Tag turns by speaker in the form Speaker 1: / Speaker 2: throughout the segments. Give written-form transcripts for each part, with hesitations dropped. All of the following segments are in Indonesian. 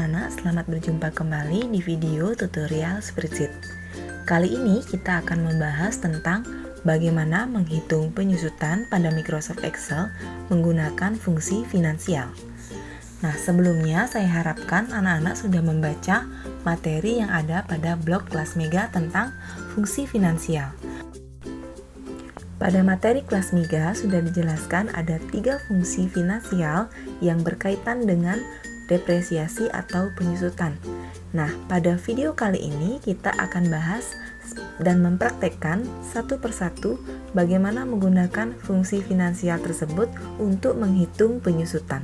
Speaker 1: anak-anak, selamat berjumpa kembali di video tutorial spreadsheet. Kali ini kita akan membahas tentang bagaimana menghitung penyusutan pada Microsoft Excel menggunakan fungsi finansial. Nah, sebelumnya saya harapkan anak-anak sudah membaca materi yang ada pada blog kelas Mega tentang fungsi finansial. Pada materi kelas Mega sudah dijelaskan ada 3 fungsi finansial yang berkaitan dengan depresiasi atau penyusutan. Nah, pada video kali ini kita akan bahas dan mempraktekkan satu persatu bagaimana menggunakan fungsi finansial tersebut untuk menghitung penyusutan.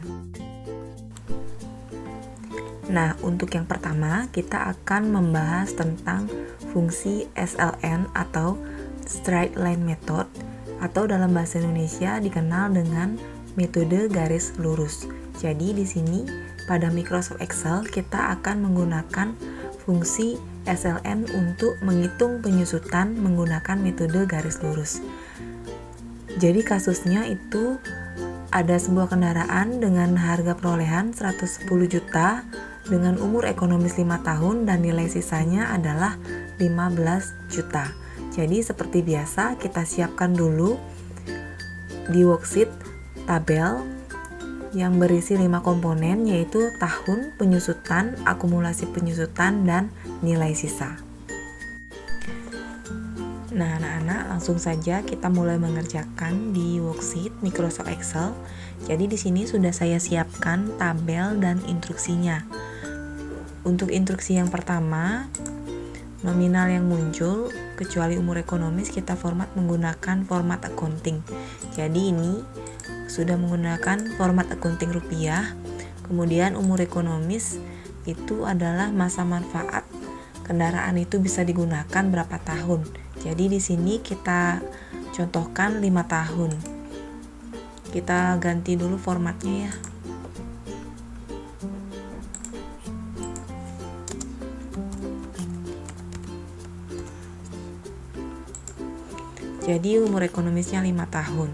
Speaker 1: Nah, untuk yang pertama kita akan membahas tentang fungsi SLN atau Straight Line Method, atau dalam bahasa Indonesia dikenal dengan metode garis lurus. Jadi di sini pada Microsoft Excel kita akan menggunakan fungsi SLN untuk menghitung penyusutan menggunakan metode garis lurus. Jadi kasusnya itu ada sebuah kendaraan dengan harga perolehan 110 juta dengan umur ekonomis 5 tahun dan nilai sisanya adalah 15 juta. Jadi seperti biasa kita siapkan dulu di worksheet tabel yang berisi 5 komponen, yaitu tahun penyusutan, akumulasi penyusutan, dan nilai sisa. Nah, anak-anak, langsung saja kita mulai mengerjakan di worksheet Microsoft Excel. Jadi di sini sudah saya siapkan tabel dan instruksinya. Untuk instruksi yang pertama, nominal yang muncul kecuali umur ekonomis kita format menggunakan format accounting. Jadi ini sudah menggunakan format accounting rupiah. Kemudian umur ekonomis itu adalah masa manfaat kendaraan itu bisa digunakan berapa tahun. Jadi di sini kita contohkan 5 tahun. Kita ganti dulu formatnya ya. Jadi umur ekonomisnya 5 tahun.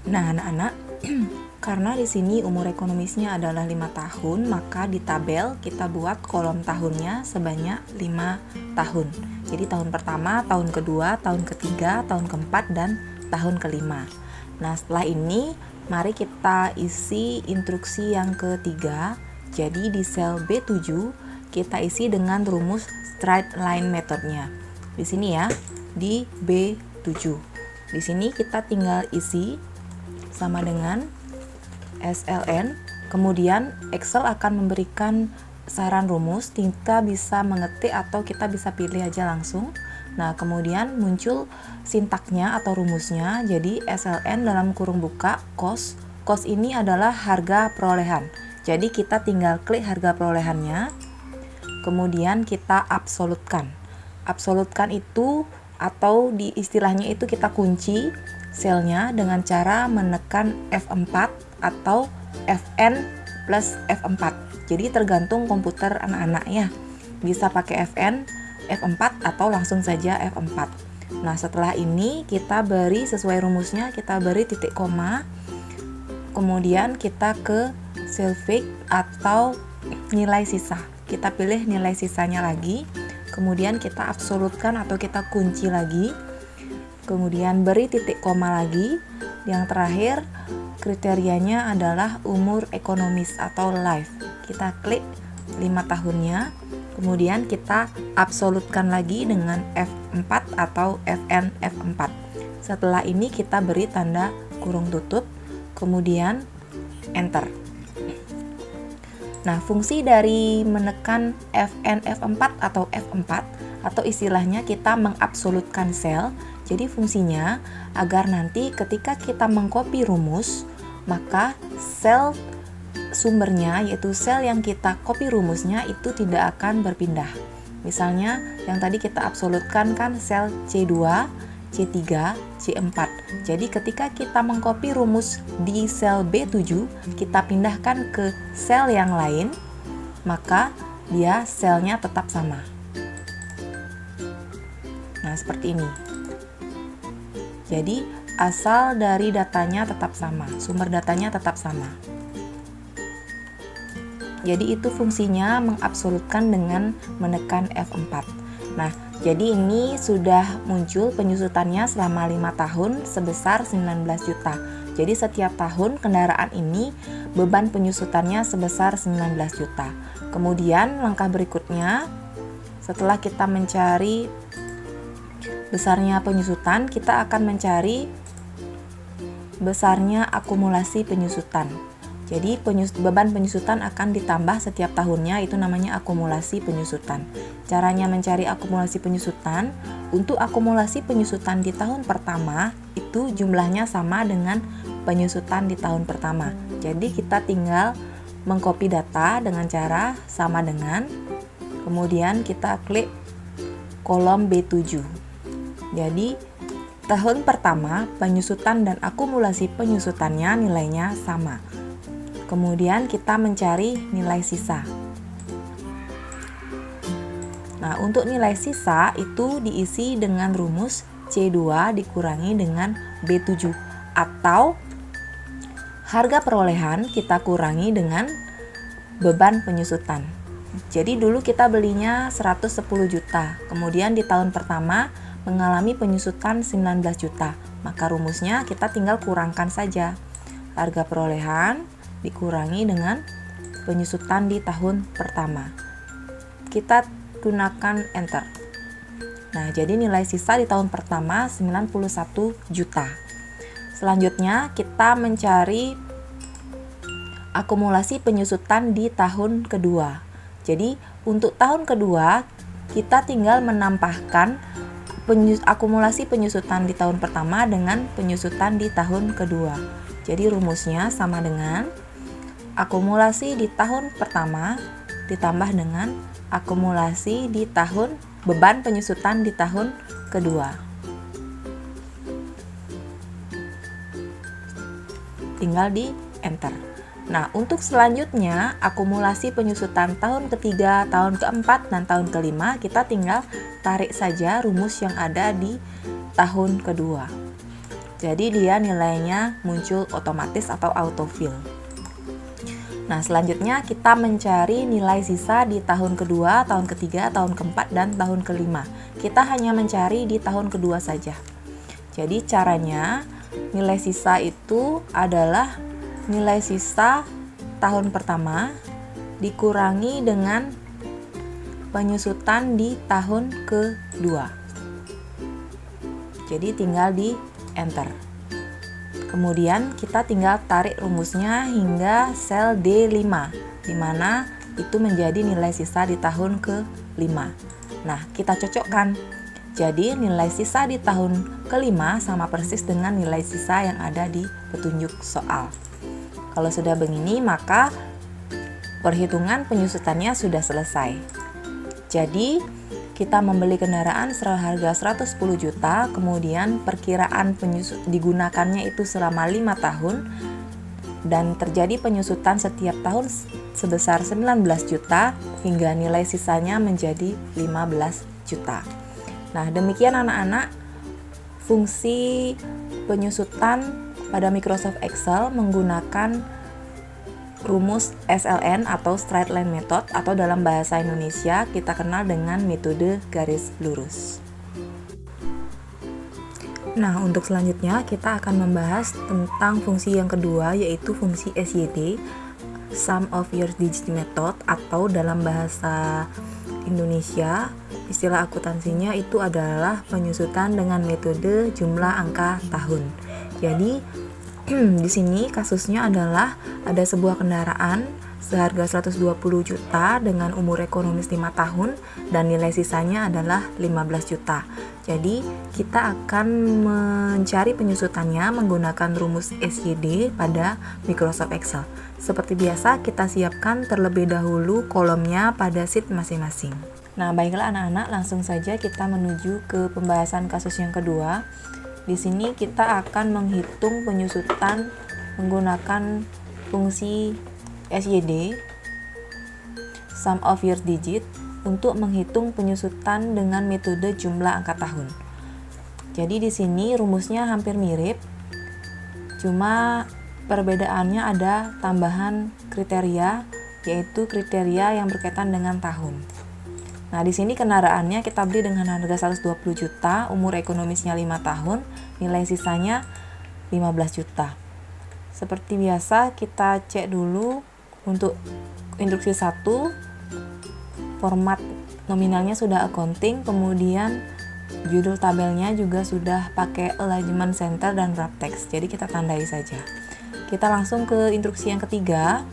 Speaker 1: Nah, anak-anak, karena di sini umur ekonomisnya adalah 5 tahun, maka di tabel kita buat kolom tahunnya sebanyak 5 tahun. Jadi tahun pertama, tahun kedua, tahun ketiga, tahun keempat, dan tahun kelima. Nah, setelah ini mari kita isi instruksi yang ketiga. Jadi di sel B7 kita isi dengan rumus straight line methodnya. Di sini ya, di B7. Di sini kita tinggal isi sama dengan SLN. Kemudian Excel akan memberikan saran rumus, kita bisa mengetik atau kita bisa pilih aja langsung. Nah, kemudian muncul sintaknya atau rumusnya. Jadi SLN dalam kurung buka cost. Cost ini adalah harga perolehan. Jadi kita tinggal klik harga perolehannya. Kemudian kita absolutkan. Absolutkan itu atau di istilahnya itu kita kunci selnya dengan cara menekan F4 atau Fn plus F4. Jadi tergantung komputer anak-anak ya. Bisa pakai Fn, F4 atau langsung saja F4. Nah, setelah ini kita beri sesuai rumusnya, kita beri titik koma. Kemudian kita ke salvage atau nilai sisa. Kita pilih nilai sisanya lagi. Kemudian kita absolutkan atau kita kunci lagi. Kemudian beri titik koma lagi. Yang terakhir kriterianya adalah umur ekonomis atau life. Kita klik 5 tahunnya. Kemudian kita absolutkan lagi dengan F4 atau Fn F4. Setelah ini kita beri tanda kurung tutup. Kemudian enter. Nah, fungsi dari menekan Fn F4 atau F4 atau istilahnya kita mengabsolutkan sel. Jadi fungsinya agar nanti ketika kita mengcopy rumus, maka sel sumbernya yaitu sel yang kita copy rumusnya itu tidak akan berpindah. Misalnya yang tadi kita absolutkan kan sel C2, C3, C4. Jadi ketika kita mengcopy rumus di sel B7, kita pindahkan ke sel yang lain, maka dia selnya tetap sama. Nah, seperti ini. Jadi asal dari datanya tetap sama, sumber datanya tetap sama. Jadi itu fungsinya mengabsolutkan dengan menekan F4. Nah, jadi ini sudah muncul penyusutannya selama 5 tahun sebesar 19 juta. Jadi setiap tahun kendaraan ini beban penyusutannya sebesar 19 juta. Kemudian langkah berikutnya, setelah kita mencari besarnya penyusutan, kita akan mencari besarnya akumulasi penyusutan. Jadi beban penyusutan akan ditambah setiap tahunnya, itu namanya akumulasi penyusutan. Caranya mencari akumulasi penyusutan, untuk akumulasi penyusutan di tahun pertama itu jumlahnya sama dengan penyusutan di tahun pertama. Jadi kita tinggal mengcopy data dengan cara sama dengan, kemudian kita klik kolom B7. Jadi tahun pertama penyusutan dan akumulasi penyusutannya nilainya sama. Kemudian kita mencari nilai sisa. Nah, untuk nilai sisa itu diisi dengan rumus C2 dikurangi dengan B7 atau harga perolehan kita kurangi dengan beban penyusutan. Jadi dulu kita belinya 110 juta, kemudian di tahun pertama mengalami penyusutan 19 juta. Maka rumusnya kita tinggal kurangkan saja. Harga perolehan dikurangi dengan penyusutan di tahun pertama. Kita gunakan enter. Nah, jadi nilai sisa di tahun pertama 91 juta. Selanjutnya kita mencari akumulasi penyusutan di tahun kedua. Jadi untuk tahun kedua kita tinggal menambahkan akumulasi penyusutan di tahun pertama dengan penyusutan di tahun kedua. Jadi rumusnya sama dengan akumulasi di tahun pertama ditambah dengan akumulasi di tahun beban penyusutan di tahun kedua. Tinggal di enter. Nah, untuk selanjutnya akumulasi penyusutan tahun ketiga, tahun keempat, dan tahun kelima kita tinggal tarik saja rumus yang ada di tahun kedua. Jadi dia nilainya muncul otomatis atau autofill. Nah, selanjutnya kita mencari nilai sisa di tahun kedua, tahun ketiga, tahun keempat, dan tahun kelima. Kita hanya mencari di tahun kedua saja. Jadi caranya nilai sisa itu adalah nilai sisa tahun pertama dikurangi dengan penyusutan di tahun kedua. Jadi tinggal di enter. Kemudian kita tinggal tarik rumusnya hingga sel D5, di mana itu menjadi nilai sisa di tahun ke-5. Nah, kita cocokkan. Jadi nilai sisa di tahun kelima sama persis dengan nilai sisa yang ada di petunjuk soal. Kalau sudah begini, maka perhitungan penyusutannya sudah selesai. Jadi kita membeli kendaraan seharga 110 juta, kemudian perkiraan digunakannya itu selama 5 tahun, dan terjadi penyusutan setiap tahun sebesar 19 juta, hingga nilai sisanya menjadi 15 juta. Nah, demikian anak-anak fungsi penyusutan pada Microsoft Excel menggunakan rumus SLN atau straight line method, atau dalam bahasa Indonesia kita kenal dengan metode garis lurus. Nah, untuk selanjutnya kita akan membahas tentang fungsi yang kedua, yaitu fungsi SYD, sum of year digit method, atau dalam bahasa Indonesia istilah akuntansinya itu adalah penyusutan dengan metode jumlah angka tahun. Jadi di sini kasusnya adalah ada sebuah kendaraan seharga 120 juta dengan umur ekonomis 5 tahun dan nilai sisanya adalah 15 juta. Jadi kita akan mencari penyusutannya menggunakan rumus SYD pada Microsoft Excel. Seperti biasa kita siapkan terlebih dahulu kolomnya pada sheet masing-masing. Nah, baiklah anak-anak, langsung saja kita menuju ke pembahasan kasus yang kedua. Di sini kita akan menghitung penyusutan menggunakan fungsi SYD, sum of year digit, untuk menghitung penyusutan dengan metode jumlah angka tahun. Jadi di sini rumusnya hampir mirip, cuma perbedaannya ada tambahan kriteria yaitu kriteria yang berkaitan dengan tahun. Nah, di sini kendaraannya kita beli dengan harga 120 juta, umur ekonomisnya 5 tahun, nilai sisanya 15 juta. Seperti biasa, kita cek dulu untuk instruksi 1, format nominalnya sudah accounting, kemudian judul tabelnya juga sudah pakai alignment center dan wrap text, jadi kita tandai saja. Kita langsung ke instruksi yang ketiga,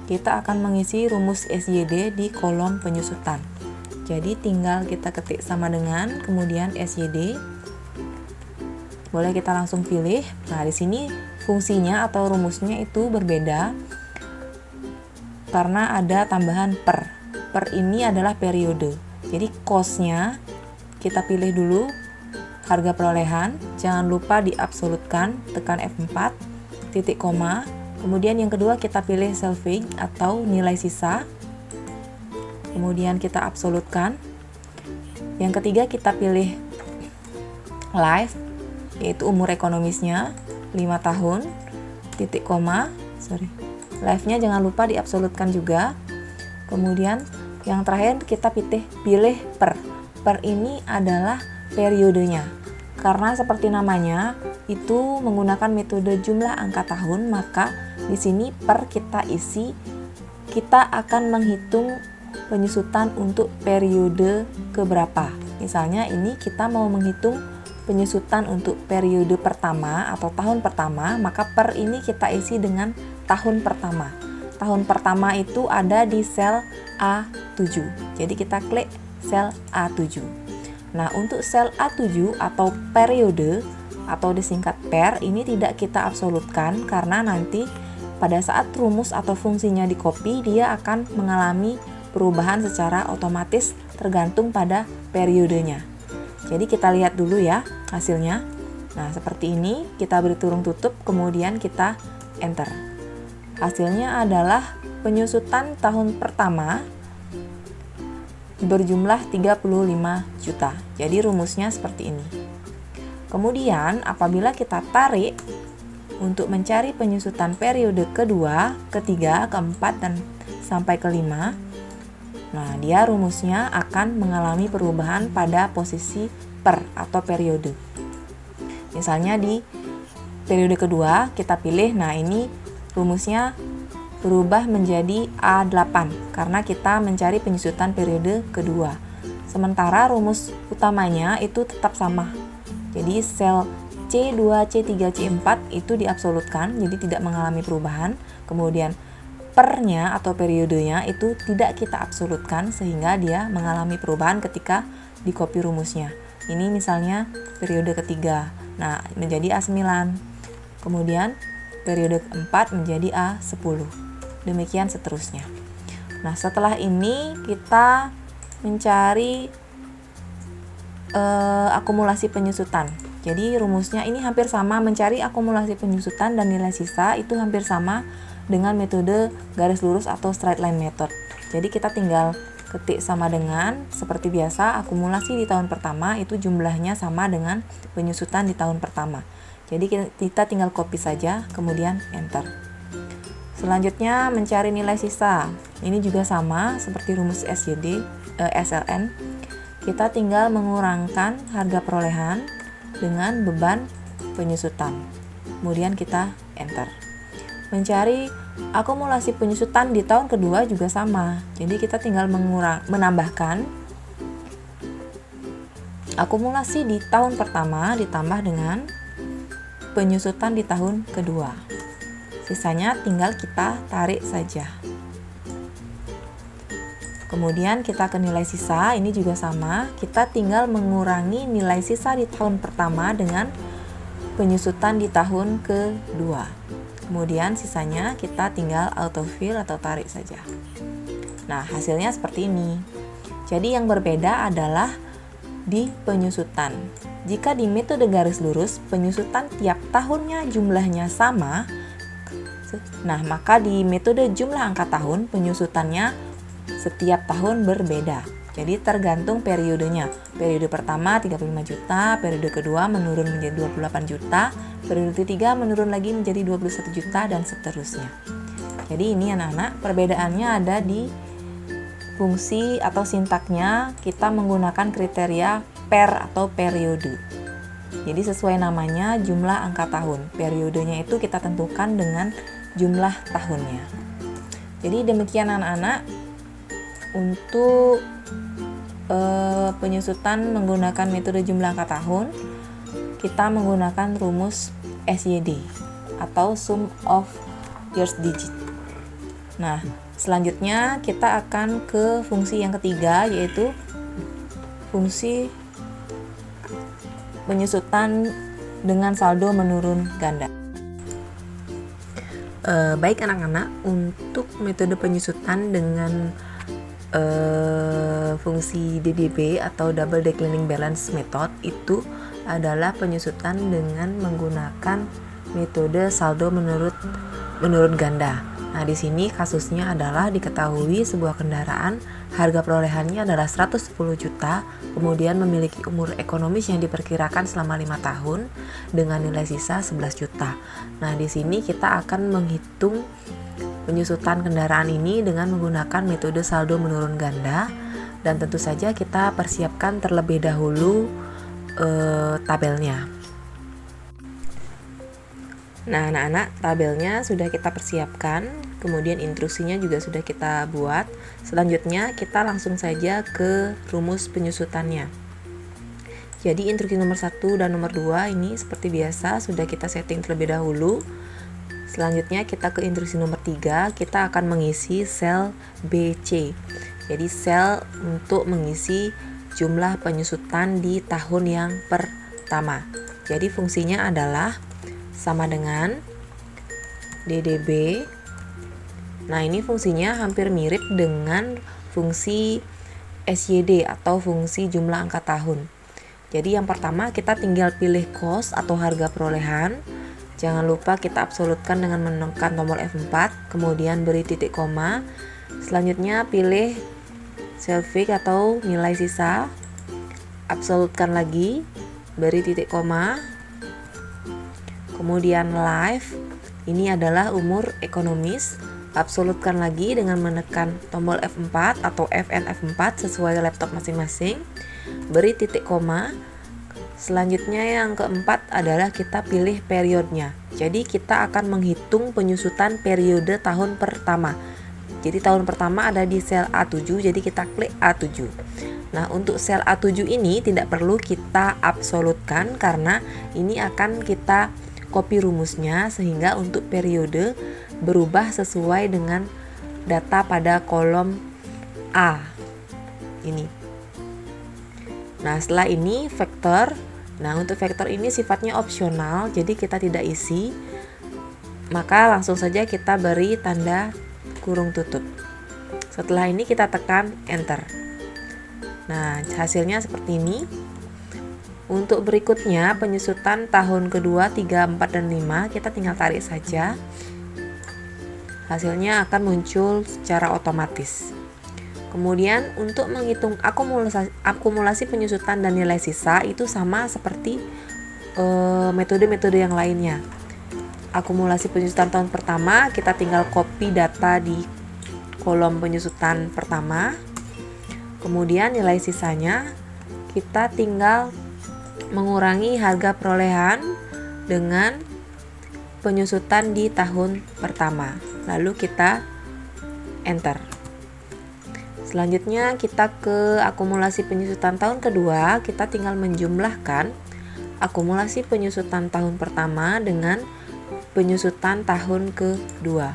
Speaker 1: kita akan mengisi rumus SYD di kolom penyusutan. Jadi tinggal kita ketik sama dengan, kemudian SYD. Boleh kita langsung pilih. Nah, di sini fungsinya atau rumusnya itu berbeda karena ada tambahan per. Per ini adalah periode. Jadi cost-nya kita pilih dulu harga perolehan, jangan lupa diabsolutkan, tekan F4, titik koma. Kemudian yang kedua kita pilih salvage atau nilai sisa. Kemudian kita absolutkan. Yang ketiga kita pilih life, yaitu umur ekonomisnya 5 tahun, titik koma, life-nya jangan lupa diabsolutkan juga. Kemudian yang terakhir kita pilih per. Per ini adalah periodenya. Karena seperti namanya itu menggunakan metode jumlah angka tahun, maka di sini per kita isi, kita akan menghitung penyusutan untuk periode keberapa. Misalnya ini kita mau menghitung penyusutan untuk periode pertama atau tahun pertama, maka per ini kita isi dengan tahun pertama. Tahun pertama itu ada di sel A7. Jadi kita klik sel A7. Nah, untuk sel A7 atau periode atau disingkat per ini tidak kita absolutkan karena nanti pada saat rumus atau fungsinya di copy dia akan mengalami perubahan secara otomatis tergantung pada periodenya. Jadi kita lihat dulu ya hasilnya. Nah, seperti ini kita beri turung tutup, kemudian kita enter. Hasilnya adalah penyusutan tahun pertama berjumlah 35 juta. Jadi rumusnya seperti ini. Kemudian apabila kita tarik untuk mencari penyusutan periode kedua, ketiga, keempat, dan sampai kelima, nah dia rumusnya akan mengalami perubahan pada posisi per atau periode. Misalnya di periode kedua kita pilih, nah ini rumusnya berubah menjadi A8 karena kita mencari penyusutan periode kedua. Sementara rumus utamanya itu tetap sama. Jadi sel C2, C3, C4 itu diabsolutkan, jadi tidak mengalami perubahan. Kemudian pernya atau periodenya itu tidak kita absolutkan sehingga dia mengalami perubahan ketika di copy rumusnya. Ini misalnya periode ketiga, nah menjadi A9. Kemudian periode keempat menjadi A10. Demikian seterusnya. Nah, setelah ini kita mencari akumulasi penyusutan. Jadi rumusnya ini hampir sama, mencari akumulasi penyusutan dan nilai sisa itu hampir sama dengan metode garis lurus atau straight line method. Jadi kita tinggal ketik sama dengan, seperti biasa akumulasi di tahun pertama itu jumlahnya sama dengan penyusutan di tahun pertama. Jadi kita tinggal copy saja, kemudian enter. Selanjutnya mencari nilai sisa. Ini juga sama seperti rumus SLN. Kita tinggal mengurangkan harga perolehan dengan beban penyusutan. Kemudian kita enter. Mencari akumulasi penyusutan di tahun kedua juga sama. Jadi kita tinggal menambahkan akumulasi di tahun pertama ditambah dengan penyusutan di tahun kedua. Sisanya tinggal kita tarik saja. Kemudian kita ke nilai sisa, ini juga sama. Kita tinggal mengurangi nilai sisa di tahun pertama dengan penyusutan di tahun kedua. Kemudian sisanya kita tinggal autofill atau tarik saja. Nah, hasilnya seperti ini. Jadi yang berbeda adalah di penyusutan. Jika di metode garis lurus, penyusutan tiap tahunnya jumlahnya sama. Nah, maka di metode jumlah angka tahun, penyusutannya setiap tahun berbeda. Jadi tergantung periodenya. Periode pertama 35 juta, periode kedua menurun menjadi 28 juta, periode ketiga menurun lagi menjadi 21 juta, dan seterusnya. Jadi ini anak-anak, perbedaannya ada di fungsi atau sintaknya. Kita menggunakan kriteria per atau periode. Jadi sesuai namanya jumlah angka tahun. Periodenya itu kita tentukan dengan jumlah tahunnya. Jadi demikian anak-anak untuk penyusutan menggunakan metode jumlah angka tahun. Kita menggunakan rumus SYD atau sum of years digit. Nah, selanjutnya kita akan ke fungsi yang ketiga, yaitu fungsi penyusutan dengan saldo menurun ganda. Baik anak-anak, untuk metode penyusutan dengan fungsi DDB atau Double Declining Balance Method itu adalah penyusutan dengan menggunakan metode saldo menurun ganda. Nah, di sini kasusnya adalah diketahui sebuah kendaraan harga perolehannya adalah 110 juta, kemudian memiliki umur ekonomis yang diperkirakan selama 5 tahun dengan nilai sisa 11 juta. Nah, di sini kita akan menghitung penyusutan kendaraan ini dengan menggunakan metode saldo menurun ganda, dan tentu saja kita persiapkan terlebih dahulu tabelnya. Nah, anak-anak, tabelnya sudah kita persiapkan, kemudian instruksinya juga sudah kita buat. Selanjutnya kita langsung saja ke rumus penyusutannya. Jadi instruksi nomor 1 dan nomor 2 ini seperti biasa sudah kita setting terlebih dahulu. Selanjutnya kita ke instruksi nomor 3, kita akan mengisi sel BC. Jadi sel untuk mengisi jumlah penyusutan di tahun yang pertama. Jadi fungsinya adalah sama dengan DDB. Nah, ini fungsinya hampir mirip dengan fungsi SYD atau fungsi jumlah angka tahun. Jadi yang pertama kita tinggal pilih cost atau harga perolehan. Jangan lupa kita absolutkan dengan menekan tombol F4, kemudian beri titik koma. Selanjutnya pilih sel fix atau nilai sisa. Absolutkan lagi, beri titik koma. Kemudian life, ini adalah umur ekonomis. Absolutkan lagi dengan menekan tombol F4 atau Fn F4 sesuai laptop masing-masing. Beri titik koma. Selanjutnya yang keempat adalah kita pilih periodenya. Jadi kita akan menghitung penyusutan periode tahun pertama. Jadi tahun pertama ada di sel A7, jadi kita klik A7. Nah, untuk sel A7 ini tidak perlu kita absolutkan karena ini akan kita copy rumusnya, sehingga untuk periode berubah sesuai dengan data pada kolom A ini. Nah, setelah ini vektor. Nah, untuk vektor ini sifatnya opsional, jadi kita tidak isi. Maka langsung saja kita beri tanda kurung tutup. Setelah ini kita tekan enter. Nah, hasilnya seperti ini. Untuk berikutnya penyusutan tahun kedua 3, 4, dan 5 kita tinggal tarik saja. Hasilnya akan muncul secara otomatis. Kemudian untuk menghitung akumulasi penyusutan dan nilai sisa itu sama seperti metode-metode yang lainnya. Akumulasi penyusutan tahun pertama kita tinggal copy data di kolom penyusutan pertama. Kemudian nilai sisanya kita tinggal mengurangi harga perolehan dengan penyusutan di tahun pertama. Lalu kita enter. Selanjutnya kita ke akumulasi penyusutan tahun kedua, kita tinggal menjumlahkan akumulasi penyusutan tahun pertama dengan penyusutan tahun kedua.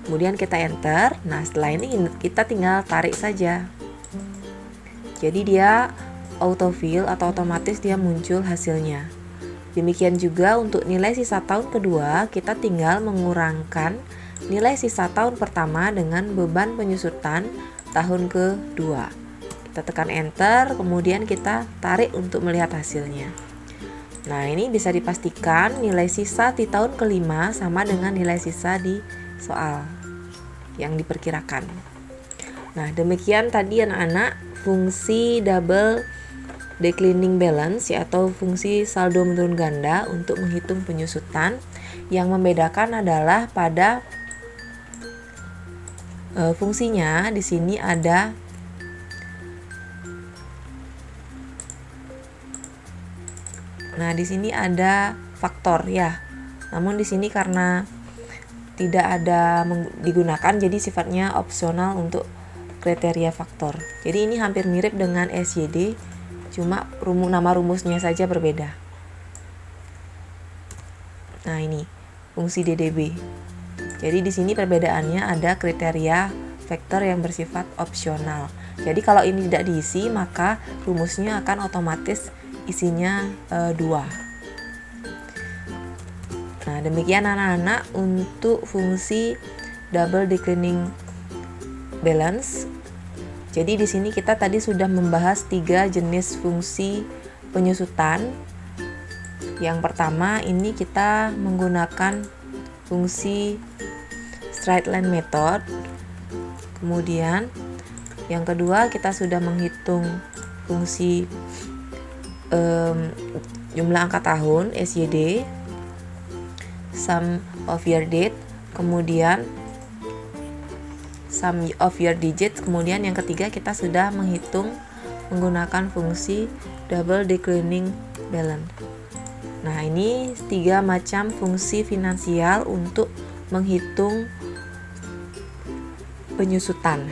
Speaker 1: Kemudian kita enter. Nah, setelah ini kita tinggal tarik saja. Jadi dia autofill atau otomatis dia muncul hasilnya. Demikian juga untuk nilai sisa tahun kedua, kita tinggal mengurangkan nilai sisa tahun pertama dengan beban penyusutan tahun kedua. Kita tekan enter, kemudian kita tarik untuk melihat hasilnya. Nah, ini bisa dipastikan nilai sisa di tahun kelima sama dengan nilai sisa di soal yang diperkirakan. Nah, demikian tadi anak-anak fungsi double declining balance atau fungsi saldo menurun ganda untuk menghitung penyusutan. Yang membedakan adalah pada fungsinya. Di sini ada faktor ya. Namun di sini karena tidak ada digunakan, jadi sifatnya opsional untuk kriteria faktor. Jadi ini hampir mirip dengan SYD, cuma nama rumusnya saja berbeda. Nah, ini fungsi DDB. Jadi di sini perbedaannya ada kriteria faktor yang bersifat opsional. Jadi kalau ini tidak diisi, maka rumusnya akan otomatis isinya 2. Nah, demikian anak-anak untuk fungsi double declining balance. Jadi di sini kita tadi sudah membahas 3 jenis fungsi penyusutan. Yang pertama ini kita menggunakan fungsi straight line method. Kemudian yang kedua kita sudah menghitung fungsi jumlah angka tahun SYD, sum of year date, kemudian sum of year digits. Kemudian yang ketiga kita sudah menghitung menggunakan fungsi double declining balance. Nah, ini 3 macam fungsi finansial untuk menghitung penyusutan.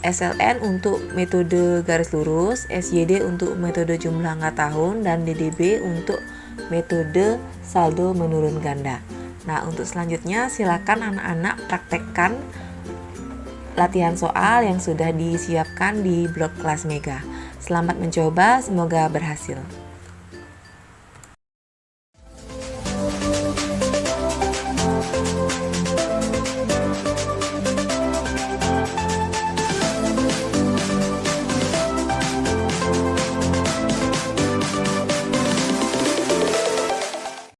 Speaker 1: SLN untuk metode garis lurus, SYD untuk metode jumlah angka tahun, dan DDB untuk metode saldo menurun ganda. Nah, untuk selanjutnya silakan anak-anak praktekkan latihan soal yang sudah disiapkan di blog kelas Mega. Selamat mencoba, semoga berhasil.